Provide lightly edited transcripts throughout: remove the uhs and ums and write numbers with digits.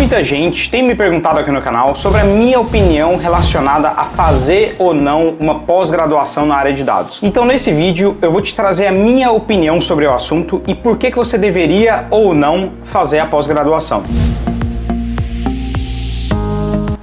Muita gente tem me perguntado aqui no canal sobre a minha opinião relacionada a fazer ou não uma pós-graduação na área de dados. Então nesse vídeo eu vou te trazer a minha opinião sobre o assunto e por que você deveria ou não fazer a pós-graduação.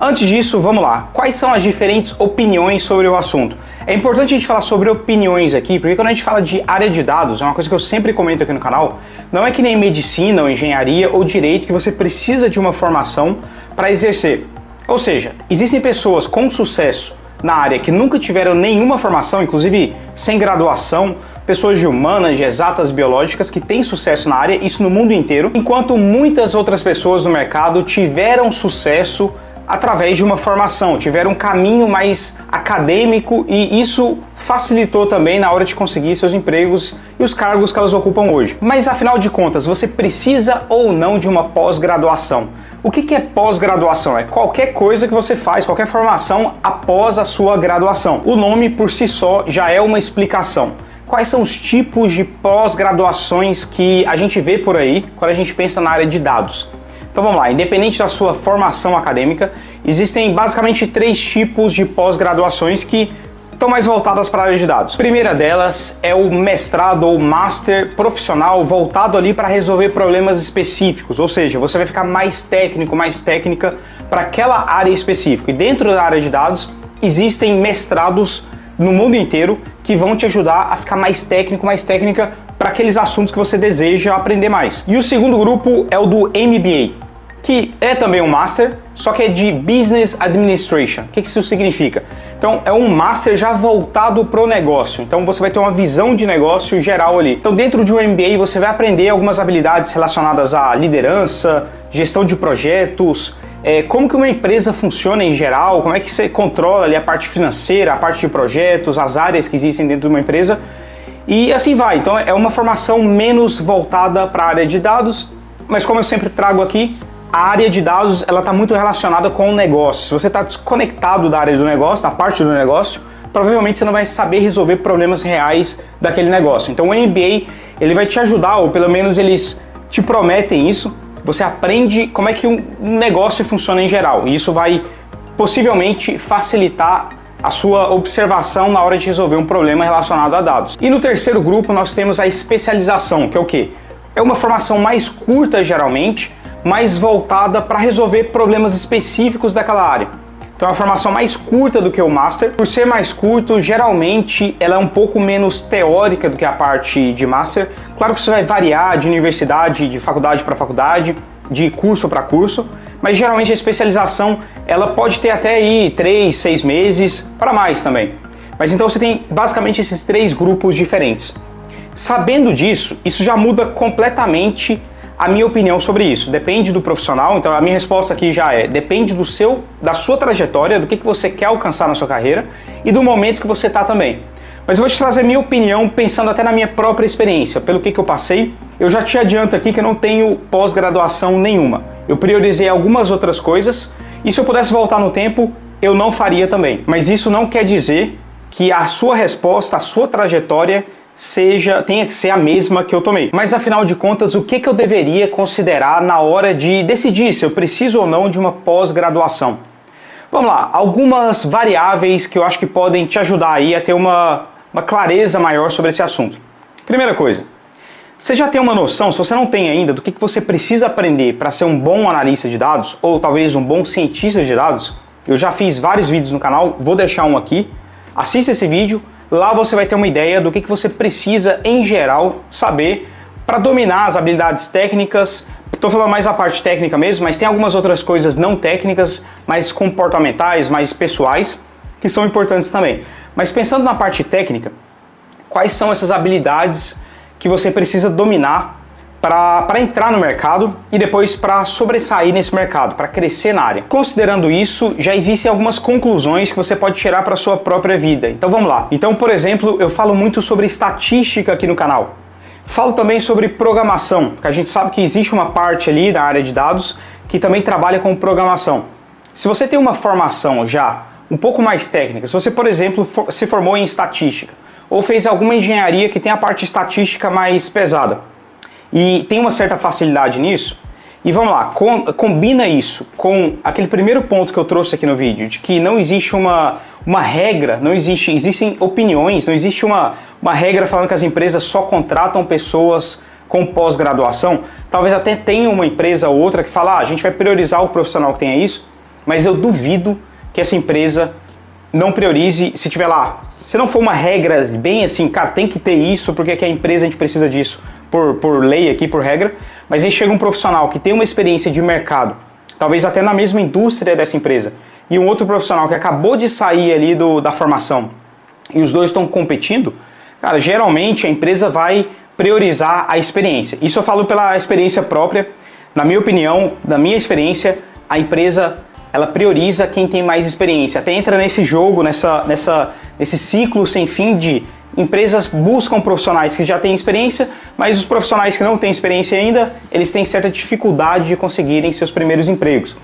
Antes disso, vamos lá. Quais são as diferentes opiniões sobre o assunto? É importante a gente falar sobre opiniões aqui, porque quando a gente fala de área de dados, é uma coisa que eu sempre comento aqui no canal, não é que nem medicina ou engenharia ou direito que você precisa de uma formação para exercer. Ou seja, existem pessoas com sucesso na área que nunca tiveram nenhuma formação, inclusive sem graduação, pessoas de humanas, de exatas, biológicas que têm sucesso na área, isso no mundo inteiro, enquanto muitas outras pessoas no mercado tiveram sucesso através de uma formação, tiveram um caminho mais acadêmico e isso facilitou também na hora de conseguir seus empregos e os cargos que elas ocupam hoje. Mas afinal de contas, você precisa ou não de uma pós-graduação? O que é pós-graduação? É qualquer coisa que você faz, qualquer formação após a sua graduação. O nome por si só já é uma explicação. Quais são os tipos de pós-graduações que a gente vê por aí quando a gente pensa na área de dados? Então vamos lá, independente da sua formação acadêmica, existem basicamente 3 tipos de pós-graduações que estão mais voltadas para a área de dados. A primeira delas é o mestrado ou master profissional voltado ali para resolver problemas específicos, ou seja, você vai ficar mais técnico, mais técnica para aquela área específica. E dentro da área de dados existem mestrados no mundo inteiro que vão te ajudar a ficar mais técnico, mais técnica para aqueles assuntos que você deseja aprender mais. E o segundo grupo é o do MBA, que é também um Master, só que é de Business Administration. O que isso significa? Então, é um Master já voltado para o negócio. Então, você vai ter uma visão de negócio geral ali. Então, dentro de um MBA, você vai aprender algumas habilidades relacionadas à liderança, gestão de projetos, como que uma empresa funciona em geral, como é que você controla ali a parte financeira, a parte de projetos, as áreas que existem dentro de uma empresa. E assim vai. Então, é uma formação menos voltada para a área de dados, mas como eu sempre trago aqui, a área de dados ela está muito relacionada com o negócio. Se você está desconectado da área do negócio, da parte do negócio, provavelmente você não vai saber resolver problemas reais daquele negócio. Então o MBA ele vai te ajudar, ou pelo menos eles te prometem isso. Você aprende como é que um negócio funciona em geral. E isso vai possivelmente facilitar a sua observação na hora de resolver um problema relacionado a dados. E no terceiro grupo nós temos a especialização, que é o quê? É uma formação mais curta geralmente, mais voltada para resolver problemas específicos daquela área. Então é uma formação mais curta do que o Master. Por ser mais curto, geralmente ela é um pouco menos teórica do que a parte de Master. Claro que isso vai variar de universidade, de faculdade para faculdade, de curso para curso, mas geralmente a especialização ela pode ter até aí 3, 6 meses, para mais também. Mas então você tem basicamente esses 3 grupos diferentes. Sabendo disso, isso já muda completamente a minha opinião sobre isso. Depende do profissional, então a minha resposta aqui já depende da sua trajetória, do que você quer alcançar na sua carreira e do momento que você está também. Mas eu vou te trazer minha opinião pensando até na minha própria experiência, pelo que eu passei. Eu já te adianto aqui que eu não tenho pós-graduação nenhuma. Eu priorizei algumas outras coisas e se eu pudesse voltar no tempo, eu não faria também. Mas isso não quer dizer que a sua resposta, a sua trajetória tenha que ser a mesma que eu tomei. Mas afinal de contas, o que eu deveria considerar na hora de decidir se eu preciso ou não de uma pós-graduação? Vamos lá, algumas variáveis que eu acho que podem te ajudar aí a ter uma clareza maior sobre esse assunto. Primeira coisa, você já tem uma noção, se você não tem ainda, do que você precisa aprender para ser um bom analista de dados ou talvez um bom cientista de dados? Eu já fiz vários vídeos no canal, vou deixar um aqui. Assista esse vídeo. Lá você vai ter uma ideia do que você precisa, em geral, saber para dominar as habilidades técnicas. Estou falando mais da parte técnica mesmo, mas tem algumas outras coisas não técnicas, mais comportamentais, mais pessoais, que são importantes também. Mas pensando na parte técnica, quais são essas habilidades que você precisa dominar para entrar no mercado e depois para sobressair nesse mercado, para crescer na área? Considerando isso, já existem algumas conclusões que você pode tirar para a sua própria vida. Então vamos lá. Então, por exemplo, eu falo muito sobre estatística aqui no canal. Falo também sobre programação, porque a gente sabe que existe uma parte ali da área de dados que também trabalha com programação. Se você tem uma formação já um pouco mais técnica, se você, por exemplo, se formou em estatística ou fez alguma engenharia que tem a parte estatística mais pesada, e tem uma certa facilidade nisso, E vamos lá, combina isso com aquele primeiro ponto que eu trouxe aqui no vídeo, de que não existe uma regra, existem opiniões, não existe uma regra falando que as empresas só contratam pessoas com pós-graduação. Talvez até tenha uma empresa ou outra que fala, a gente vai priorizar o profissional que tenha isso, mas eu duvido que essa empresa não priorize, se tiver lá, se não for uma regra bem assim, cara, tem que ter isso, porque aqui a empresa a gente precisa disso, por lei aqui, por regra, mas aí chega um profissional que tem uma experiência de mercado, talvez até na mesma indústria dessa empresa, e um outro profissional que acabou de sair ali da formação, e os dois estão competindo, cara, geralmente a empresa vai priorizar a experiência. Isso eu falo pela experiência própria, na minha opinião, na minha experiência, a empresa ela prioriza quem tem mais experiência. Até entra nesse jogo, nesse ciclo sem fim de empresas buscam profissionais que já têm experiência, mas os profissionais que não têm experiência ainda, eles têm certa dificuldade de conseguirem seus primeiros empregos.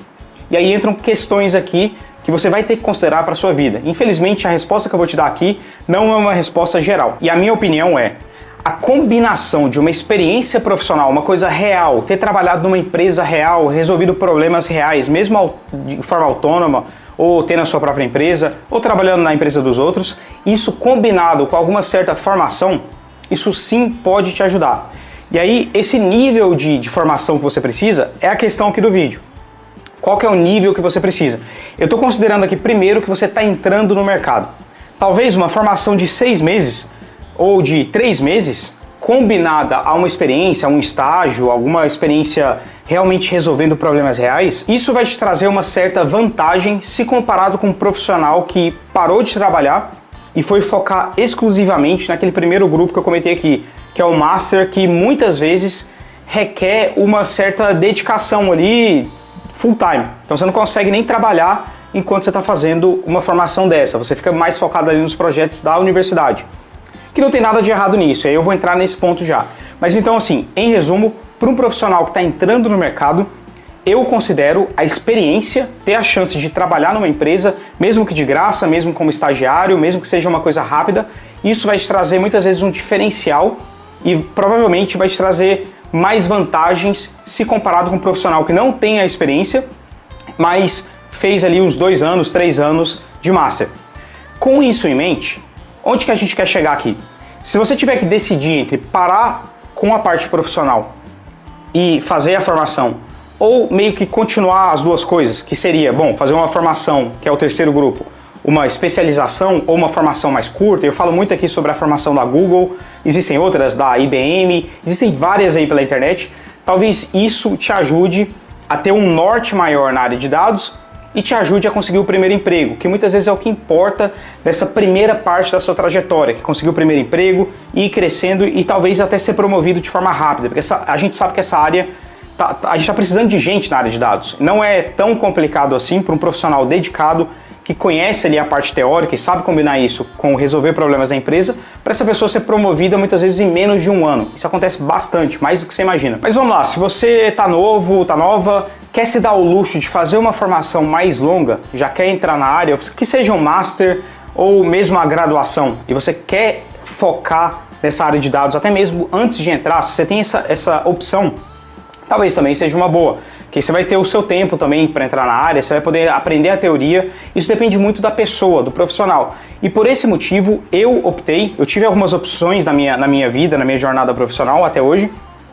E aí entram questões aqui que você vai ter que considerar para a sua vida. Infelizmente, a resposta que eu vou te dar aqui não é uma resposta geral. E a minha opinião é, a combinação de uma experiência profissional, uma coisa real, ter trabalhado numa empresa real, resolvido problemas reais, mesmo de forma autônoma, ou tendo a sua própria empresa, ou trabalhando na empresa dos outros, isso combinado com alguma certa formação, isso sim pode te ajudar. E aí, esse nível de formação que você precisa é a questão aqui do vídeo. Qual que é o nível que você precisa? Eu estou considerando aqui primeiro que você está entrando no mercado. Talvez uma formação de 6 meses, ou de 3 meses, combinada a uma experiência, a um estágio, alguma experiência realmente resolvendo problemas reais, isso vai te trazer uma certa vantagem se comparado com um profissional que parou de trabalhar e foi focar exclusivamente naquele primeiro grupo que eu comentei aqui, que é o Master, que muitas vezes requer uma certa dedicação ali full time. Então você não consegue nem trabalhar enquanto você está fazendo uma formação dessa, você fica mais focado ali nos projetos da universidade. Que não tem nada de errado nisso, aí eu vou entrar nesse ponto já. Mas então assim, em resumo, para um profissional que está entrando no mercado, eu considero a experiência, ter a chance de trabalhar numa empresa, mesmo que de graça, mesmo como estagiário, mesmo que seja uma coisa rápida, isso vai te trazer muitas vezes um diferencial e provavelmente vai te trazer mais vantagens se comparado com um profissional que não tem a experiência, mas fez ali uns 2 anos, 3 anos de Master. Com isso em mente, onde que a gente quer chegar aqui? Se você tiver que decidir entre parar com a parte profissional e fazer a formação, ou meio que continuar as duas coisas, que seria, bom, fazer uma formação, que é o terceiro grupo, uma especialização ou uma formação mais curta, eu falo muito aqui sobre a formação da Google, existem outras da IBM, existem várias aí pela internet, talvez isso te ajude a ter um norte maior na área de dados e te ajude a conseguir o primeiro emprego, que muitas vezes é o que importa dessa primeira parte da sua trajetória, que conseguir o primeiro emprego, ir crescendo e talvez até ser promovido de forma rápida, porque a gente sabe que essa área, a gente está precisando de gente na área de dados. Não é tão complicado assim para um profissional dedicado que conhece ali a parte teórica e sabe combinar isso com resolver problemas da empresa, para essa pessoa ser promovida muitas vezes em menos de 1 ano. Isso acontece bastante, mais do que você imagina. Mas vamos lá, se você está novo, está nova, quer se dar o luxo de fazer uma formação mais longa, já quer entrar na área, que seja um Master ou mesmo a graduação, e você quer focar nessa área de dados, até mesmo antes de entrar, se você tem essa opção, talvez também seja uma boa, que você vai ter o seu tempo também para entrar na área, você vai poder aprender a teoria, isso depende muito da pessoa, do profissional. E por esse motivo eu tive algumas opções na minha vida, na minha jornada profissional até hoje,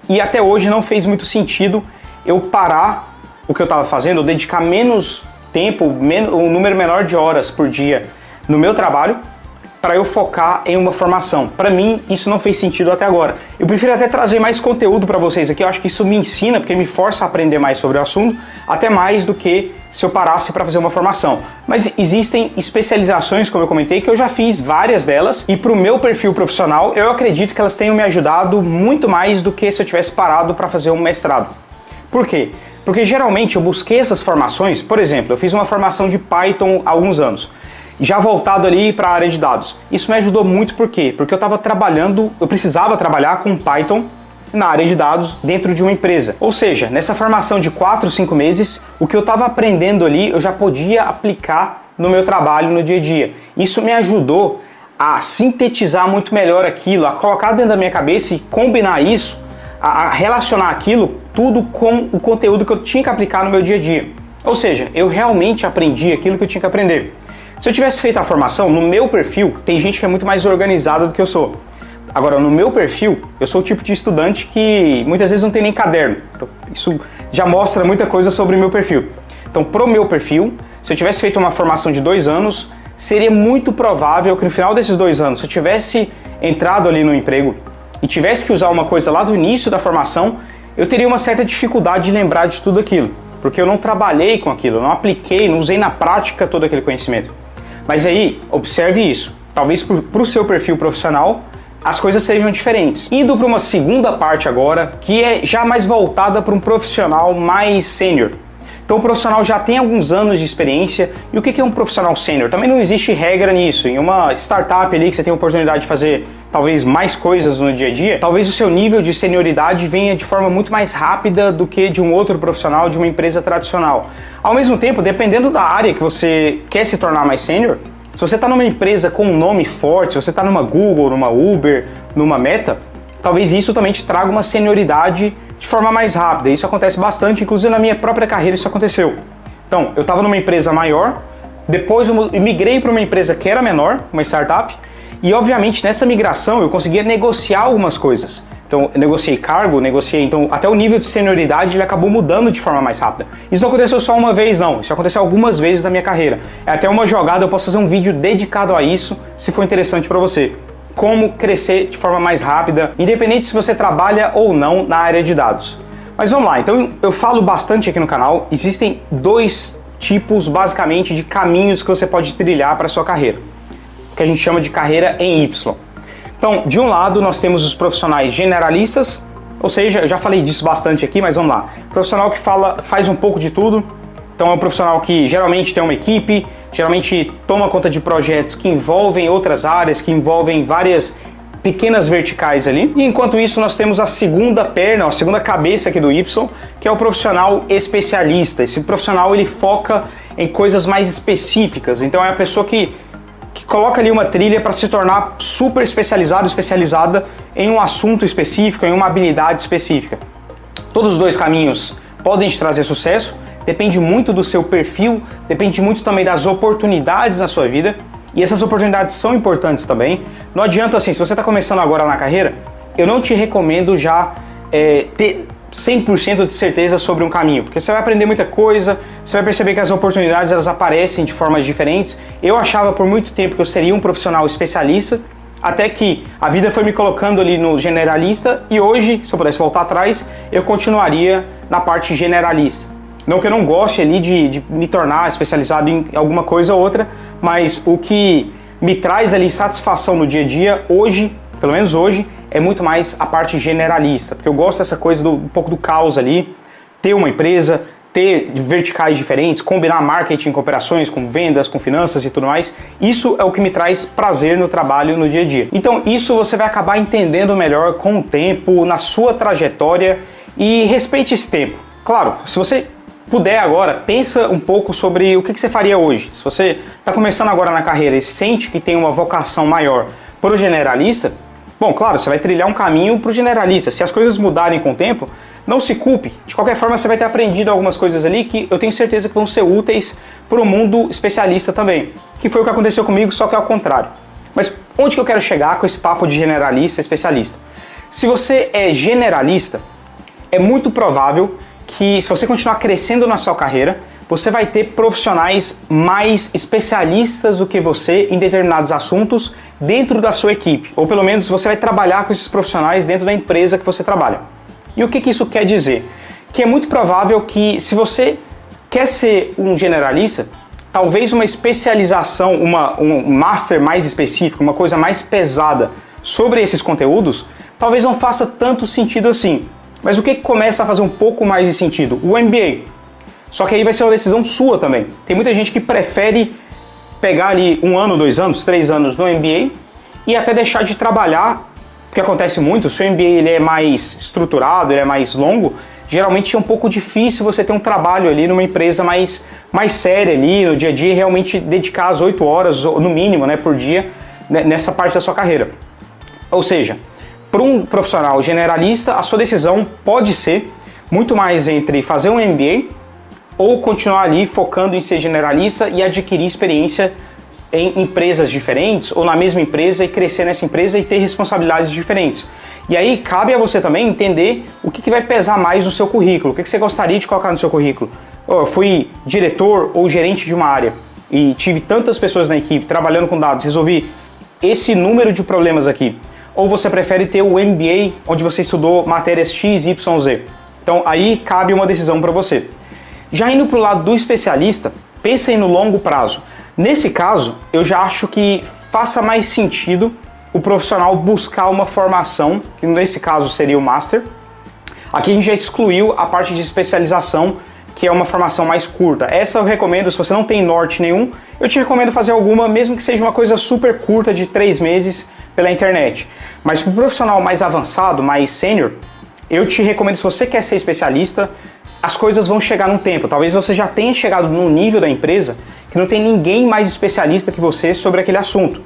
e até hoje não fez muito sentido eu parar o que eu estava fazendo, eu dedicar menos tempo, um número menor de horas por dia no meu trabalho, para eu focar em uma formação. Para mim, isso não fez sentido até agora. Eu prefiro até trazer mais conteúdo para vocês aqui, eu acho que isso me ensina, porque me força a aprender mais sobre o assunto, até mais do que se eu parasse para fazer uma formação. Mas existem especializações, como eu comentei, que eu já fiz várias delas, e para o meu perfil profissional, eu acredito que elas tenham me ajudado muito mais do que se eu tivesse parado para fazer um mestrado. Por quê? Porque geralmente eu busquei essas formações, por exemplo, eu fiz uma formação de Python há alguns anos, já voltado ali para a área de dados. Isso me ajudou muito, por quê? Porque eu precisava trabalhar com Python na área de dados dentro de uma empresa. Ou seja, nessa formação de 4, 5 meses, o que eu estava aprendendo ali, eu já podia aplicar no meu trabalho no dia a dia. Isso me ajudou a sintetizar muito melhor aquilo, a colocar dentro da minha cabeça e combinar isso, a relacionar aquilo tudo com o conteúdo que eu tinha que aplicar no meu dia a dia. Ou seja, eu realmente aprendi aquilo que eu tinha que aprender. Se eu tivesse feito a formação, no meu perfil, tem gente que é muito mais organizada do que eu sou. Agora, no meu perfil, eu sou o tipo de estudante que muitas vezes não tem nem caderno. Então, isso já mostra muita coisa sobre o meu perfil. Então, pro meu perfil, se eu tivesse feito uma formação de 2 anos, seria muito provável que no final desses 2 anos, se eu tivesse entrado ali no emprego e tivesse que usar uma coisa lá do início da formação, eu teria uma certa dificuldade de lembrar de tudo aquilo, porque eu não trabalhei com aquilo, eu não apliquei, não usei na prática todo aquele conhecimento. Mas aí, observe isso. Talvez para o seu perfil profissional, as coisas sejam diferentes. Indo para uma segunda parte agora, que é já mais voltada para um profissional mais sênior. Então o profissional já tem alguns anos de experiência. E o que é um profissional sênior? Também não existe regra nisso. Em uma startup ali que você tem a oportunidade de fazer talvez mais coisas no dia a dia, talvez o seu nível de senioridade venha de forma muito mais rápida do que de um outro profissional de uma empresa tradicional. Ao mesmo tempo, dependendo da área que você quer se tornar mais sênior, se você está numa empresa com um nome forte, se você está numa Google, numa Uber, numa Meta, talvez isso também te traga uma senioridade de forma mais rápida. Isso acontece bastante, inclusive na minha própria carreira isso aconteceu. Então, eu estava numa empresa maior, depois eu migrei para uma empresa que era menor, uma startup, e obviamente nessa migração eu conseguia negociar algumas coisas. Então, eu negociei cargo, então até o nível de senioridade ele acabou mudando de forma mais rápida. Isso não aconteceu só uma vez não, isso aconteceu algumas vezes na minha carreira. É até uma jogada, eu posso fazer um vídeo dedicado a isso, se for interessante para você. Como crescer de forma mais rápida, independente se você trabalha ou não na área de dados. Mas vamos lá, então eu falo bastante aqui no canal, existem 2 tipos basicamente de caminhos que você pode trilhar para a sua carreira, que a gente chama de carreira em Y. Então, de um lado, nós temos os profissionais generalistas, ou seja, eu já falei disso bastante aqui, mas vamos lá. Profissional que faz um pouco de tudo. Então, é um profissional que geralmente tem uma equipe, geralmente toma conta de projetos que envolvem outras áreas, que envolvem várias pequenas verticais ali. E enquanto isso, nós temos a segunda perna, a segunda cabeça aqui do Y, que é o profissional especialista. Esse profissional, ele foca em coisas mais específicas. Então, é a pessoa que coloca ali uma trilha para se tornar super especializado, especializada em um assunto específico, em uma habilidade específica. Todos os 2 caminhos podem te trazer sucesso, depende muito do seu perfil, depende muito também das oportunidades na sua vida, e essas oportunidades são importantes também. Não adianta assim, se você está começando agora na carreira, eu não te recomendo já ter 100% de certeza sobre um caminho, porque você vai aprender muita coisa, você vai perceber que as oportunidades elas aparecem de formas diferentes. Eu achava por muito tempo que eu seria um profissional especialista, até que a vida foi me colocando ali no generalista e hoje, se eu pudesse voltar atrás, eu continuaria na parte generalista. Não que eu não goste ali de me tornar especializado em alguma coisa ou outra, mas o que me traz ali satisfação no dia a dia hoje, pelo menos hoje, é muito mais a parte generalista, porque eu gosto dessa coisa um pouco do caos ali, ter uma empresa, ter verticais diferentes, combinar marketing com operações, com vendas, com finanças e tudo mais. Isso é o que me traz prazer no trabalho no dia a dia. Então isso você vai acabar entendendo melhor com o tempo, na sua trajetória, e respeite esse tempo. Claro, se você puder agora, pensa um pouco sobre o que você faria hoje. Se você está começando agora na carreira e sente que tem uma vocação maior para o generalista, bom, claro, você vai trilhar um caminho para o generalista. Se as coisas mudarem com o tempo, não se culpe. De qualquer forma, você vai ter aprendido algumas coisas ali que eu tenho certeza que vão ser úteis para o mundo especialista também. Que foi o que aconteceu comigo, só que ao contrário. Mas onde que eu quero chegar com esse papo de generalista, especialista? Se você é generalista, é muito provável que se você continuar crescendo na sua carreira, você vai ter profissionais mais especialistas do que você em determinados assuntos dentro da sua equipe. Ou pelo menos você vai trabalhar com esses profissionais dentro da empresa que você trabalha. E o que isso quer dizer? Que é muito provável que se você quer ser um generalista, talvez uma especialização, um master mais específico, uma coisa mais pesada sobre esses conteúdos, talvez não faça tanto sentido assim. Mas o que começa a fazer um pouco mais de sentido? O MBA. Só que aí vai ser uma decisão sua também. Tem muita gente que prefere pegar ali 1 ano, 2 anos, 3 anos no MBA e até deixar de trabalhar, porque acontece muito, se o MBA ele é mais estruturado, ele é mais longo, geralmente é um pouco difícil você ter um trabalho ali numa empresa mais séria ali, no dia a dia, e realmente dedicar as 8 horas, no mínimo, né, por dia, nessa parte da sua carreira. Ou seja, para um profissional generalista, a sua decisão pode ser muito mais entre fazer um MBA ou continuar ali focando em ser generalista e adquirir experiência em empresas diferentes ou na mesma empresa e crescer nessa empresa e ter responsabilidades diferentes. E aí cabe a você também entender o que vai pesar mais no seu currículo, o que você gostaria de colocar no seu currículo. Eu fui diretor ou gerente de uma área e tive tantas pessoas na equipe trabalhando com dados, resolvi esse número de problemas aqui. Ou você prefere ter o MBA, onde você estudou matérias X, Y, Z. Então aí cabe uma decisão para você. Já indo para o lado do especialista, pensa aí no longo prazo. Nesse caso, eu já acho que faça mais sentido o profissional buscar uma formação, que nesse caso seria o Master. Aqui a gente já excluiu a parte de especialização, que é uma formação mais curta. Essa eu recomendo, se você não tem norte nenhum, eu te recomendo fazer alguma, mesmo que seja uma coisa super curta de 3 meses pela internet. Mas para o profissional mais avançado, mais sênior, eu te recomendo, se você quer ser especialista, as coisas vão chegar num tempo. Talvez você já tenha chegado num nível da empresa que não tem ninguém mais especialista que você sobre aquele assunto.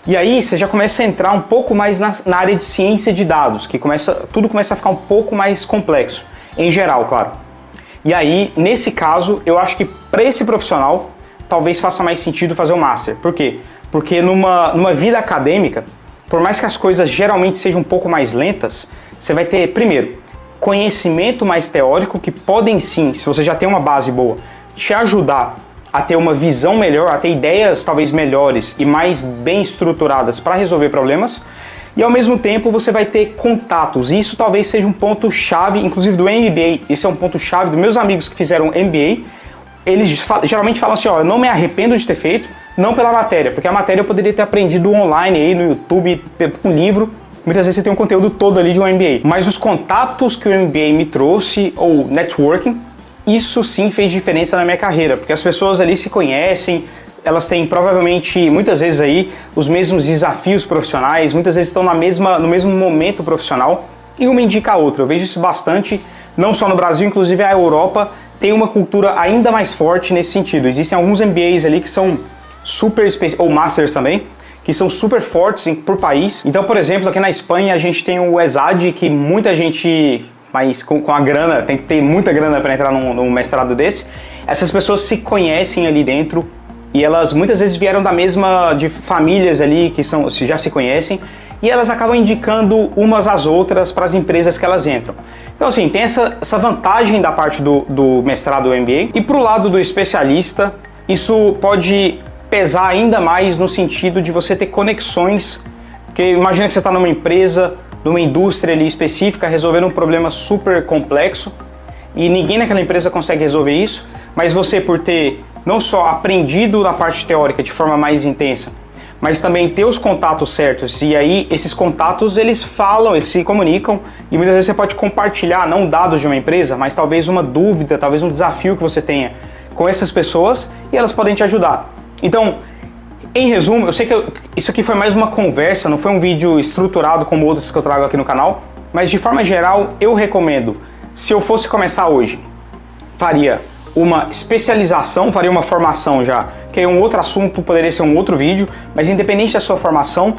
E aí você já começa a entrar um pouco mais na área de ciência de dados, que tudo começa a ficar um pouco mais complexo, em geral, claro. E aí, nesse caso, eu acho que para esse profissional, talvez faça mais sentido fazer o Master. Por quê? Porque numa vida acadêmica, por mais que as coisas geralmente sejam um pouco mais lentas, você vai ter, primeiro, conhecimento mais teórico que podem sim, se você já tem uma base boa, te ajudar a ter uma visão melhor, a ter ideias talvez melhores e mais bem estruturadas para resolver problemas. E ao mesmo tempo você vai ter contatos, e isso talvez seja um ponto-chave, inclusive do MBA, esse é um ponto-chave dos meus amigos que fizeram MBA, eles geralmente falam assim, ó, eu não me arrependo de ter feito, não pela matéria, porque a matéria eu poderia ter aprendido online aí no YouTube, com livro, muitas vezes você tem um conteúdo todo ali de um MBA, mas os contatos que o MBA me trouxe, ou networking, isso sim fez diferença na minha carreira, porque as pessoas ali se conhecem, elas têm provavelmente, muitas vezes aí, os mesmos desafios profissionais, muitas vezes estão no mesmo momento profissional, e uma indica a outra. Eu vejo isso bastante, não só no Brasil, inclusive a Europa tem uma cultura ainda mais forte nesse sentido. Existem alguns MBAs ali que são super específicos, ou Masters também, que são super fortes por país. Então, por exemplo, aqui na Espanha a gente tem o ESAD, que muita gente, mas com a grana, tem que ter muita grana para entrar num mestrado desse. Essas pessoas se conhecem ali dentro, e elas muitas vezes vieram de famílias ali que já se conhecem, e elas acabam indicando umas às outras para as empresas que elas entram. Então assim, tem essa vantagem da parte do mestrado MBA, e para o lado do especialista, isso pode pesar ainda mais no sentido de você ter conexões, porque imagina que você está numa empresa, numa indústria ali específica, resolvendo um problema super complexo, e ninguém naquela empresa consegue resolver isso, mas você, por ter não só aprendido na parte teórica de forma mais intensa, mas também ter os contatos certos, e aí esses contatos eles falam, eles se comunicam, e muitas vezes você pode compartilhar, não dados de uma empresa, mas talvez uma dúvida, talvez um desafio que você tenha com essas pessoas, e elas podem te ajudar. Então, em resumo, eu sei que isso aqui foi mais uma conversa, não foi um vídeo estruturado como outros que eu trago aqui no canal, mas de forma geral eu recomendo, se eu fosse começar hoje, faria uma especialização, faria uma formação já, que é um outro assunto, poderia ser um outro vídeo, mas independente da sua formação,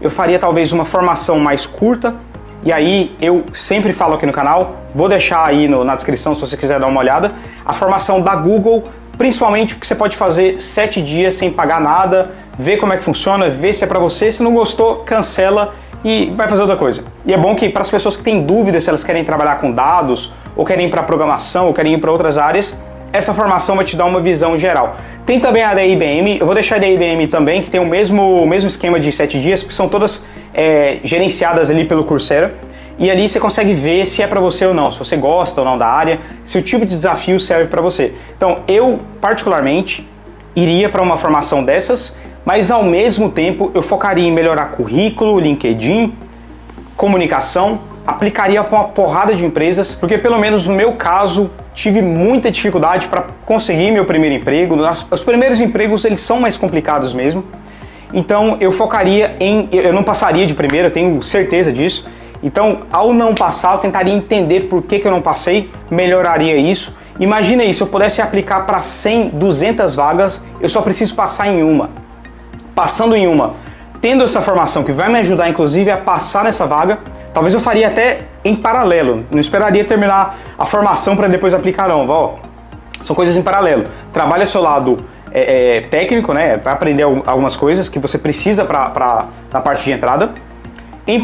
eu faria talvez uma formação mais curta, e aí eu sempre falo aqui no canal, vou deixar aí na descrição se você quiser dar uma olhada, a formação da Google, principalmente porque você pode fazer 7 dias sem pagar nada, ver como é que funciona, ver se é para você, se não gostou, cancela e vai fazer outra coisa. E é bom que para as pessoas que têm dúvidas se elas querem trabalhar com dados, ou querem ir para programação, ou querem ir para outras áreas, essa formação vai te dar uma visão geral. Tem também a da IBM, eu vou deixar a da IBM também, que tem o mesmo esquema de 7 dias, porque são todas gerenciadas ali pelo Coursera, e ali você consegue ver se é para você ou não, se você gosta ou não da área, se o tipo de desafio serve para você. Então eu, particularmente, iria para uma formação dessas, mas ao mesmo tempo eu focaria em melhorar currículo, LinkedIn, comunicação, aplicaria para uma porrada de empresas, porque pelo menos no meu caso tive muita dificuldade para conseguir meu primeiro emprego. Os primeiros empregos eles são mais complicados mesmo, então eu focaria eu não passaria de primeiro, eu tenho certeza disso. Então ao não passar eu tentaria entender por que eu não passei, melhoraria isso. Imagina aí, se eu pudesse aplicar para 100, 200 vagas, eu só preciso passar em uma. Passando em uma, tendo essa formação que vai me ajudar inclusive a passar nessa vaga, Talvez eu faria até em paralelo, não esperaria terminar a formação para depois aplicar não, ó. São coisas em paralelo. Trabalha seu lado técnico, né? Vai aprender algumas coisas que você precisa na parte de entrada. Em